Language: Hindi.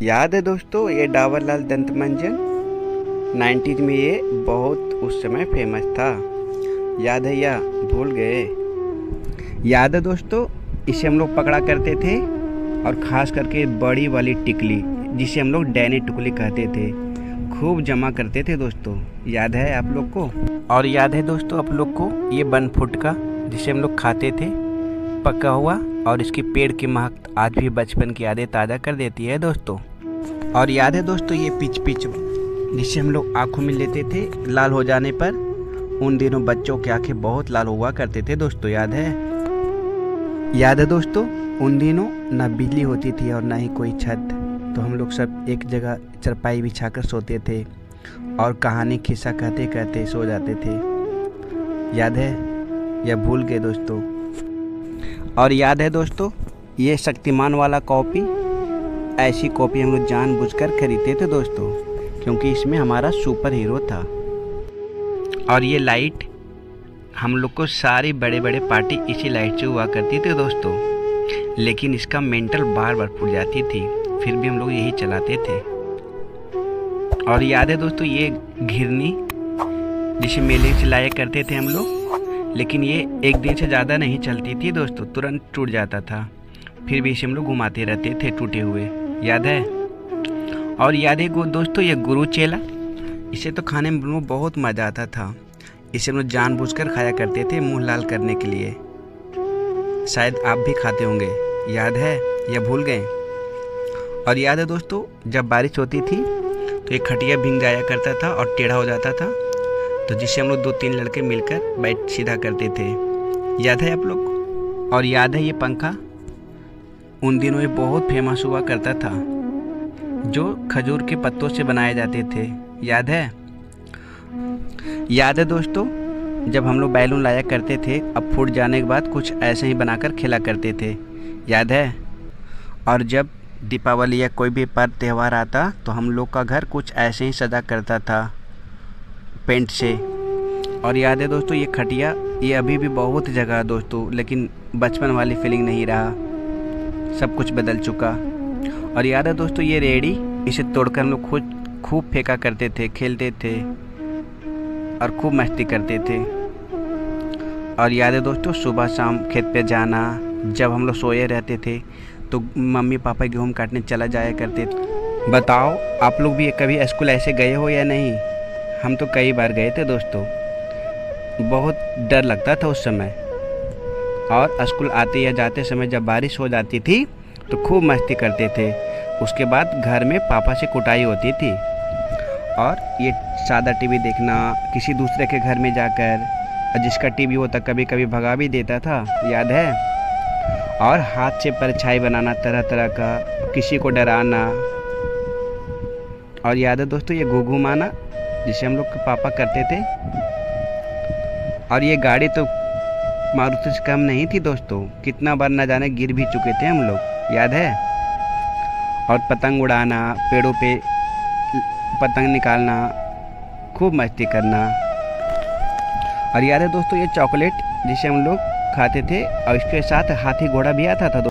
याद है दोस्तों ये डाबर लाल दंत मंजन 90s में ये बहुत उस समय फेमस था। याद है या भूल गए? याद है दोस्तों इसे हम लोग पकड़ा करते थे और ख़ास करके बड़ी वाली टिकली जिसे हम लोग डैनी टुकली कहते थे, खूब जमा करते थे दोस्तों। याद है आप लोग को? और याद है दोस्तों आप लोग को ये 1 फुट का जिसे हम लोग खाते थे पका हुआ, और इसकी पेड़ की महक आज भी बचपन की यादें ताज़ा कर देती है दोस्तों। और याद है दोस्तों ये पिच जिसे हम लोग आँखों में लेते थे लाल हो जाने पर, उन दिनों बच्चों की आंखें बहुत लाल हुआ करते थे दोस्तों। याद है? याद है दोस्तों उन दिनों ना बिजली होती थी और ना ही कोई छत, तो हम लोग सब एक जगह चरपाई बिछाकर सोते थे और कहानी खिस्सा कहते कहते सो जाते थे। याद है या भूल गए दोस्तों? और याद है दोस्तों ये शक्तिमान वाला कॉपी, ऐसी कॉपी हम लोग जानबूझकर खरीदते थे दोस्तों क्योंकि इसमें हमारा सुपर हीरो था। और ये लाइट हम लोग को सारी बड़े बड़े पार्टी इसी लाइट से हुआ करती थी दोस्तों, लेकिन इसका मेंटल बार बार फूट जाती थी, फिर भी हम लोग यही चलाते थे। और याद है दोस्तों ये घिरनी जिसे मेले से लाया करते थे हम लोग, लेकिन ये एक दिन से ज़्यादा नहीं चलती थी दोस्तों, तुरंत टूट जाता था, फिर भी इसे हम लोग घुमाते रहते थे टूटे हुए। याद है? और याद है दोस्तों ये गुरु चेला, इसे तो खाने में बहुत मज़ा आता था, इसे हम लोग जानबूझकर खाया करते थे मुंह लाल करने के लिए। शायद आप भी खाते होंगे। याद है या भूल गए? और याद है दोस्तों जब बारिश होती थी तो ये खटिया भीग जाया करता था और टेढ़ा हो जाता था, तो जिसे हम लोग 2-3 लड़के मिलकर बैठ सीधा करते थे। याद है आप लोग? और याद है ये पंखा उन दिनों ये बहुत फेमस हुआ करता था, जो खजूर के पत्तों से बनाए जाते थे। याद है? याद है दोस्तों जब हम लोग बैलून लाया करते थे, अब फूट जाने के बाद कुछ ऐसे ही बनाकर खेला करते थे। याद है? और जब दीपावली या कोई भी पर्व त्यौहार आता तो हम लोग का घर कुछ ऐसे ही सजा करता था पेंट से। और याद है दोस्तों ये खटिया, ये अभी भी बहुत जगह दोस्तों, लेकिन बचपन वाली फीलिंग नहीं रहा, सब कुछ बदल चुका। और याद है दोस्तों ये रेड़ी, इसे तोड़कर हम लोग खुद खूब फेंका करते थे, खेलते थे और खूब मस्ती करते थे। और याद है दोस्तों सुबह शाम खेत पे जाना, जब हम लोग सोए रहते थे तो मम्मी पापा गेहूँ काटने चला जाया करते थे। बताओ आप लोग भी कभी स्कूल ऐसे गए हो या नहीं? हम तो कई बार गए थे दोस्तों, बहुत डर लगता था उस समय। और स्कूल आते या जाते समय जब बारिश हो जाती थी तो खूब मस्ती करते थे। उसके बाद घर में पापा से कुटाई होती थी। और ये सादा टीवी देखना किसी दूसरे के घर में जाकर, जिसका टीवी होता कभी कभी भगा भी देता था। याद है? और हाथ से परछाई बनाना तरह तरह का, किसी को डराना। और याद है दोस्तों ये घूघू माना जिसे हम लोग के पापा करते थे। और ये गाड़ी तो मारुति से कम नहीं थी दोस्तों, कितना बार न जाने गिर भी चुके थे हम लोग। याद है? और पतंग उड़ाना, पेड़ों पे पतंग निकालना, खूब मस्ती करना। और याद है दोस्तों ये चॉकलेट जिसे हम लोग खाते थे और इसके साथ हाथी घोड़ा भी आता था।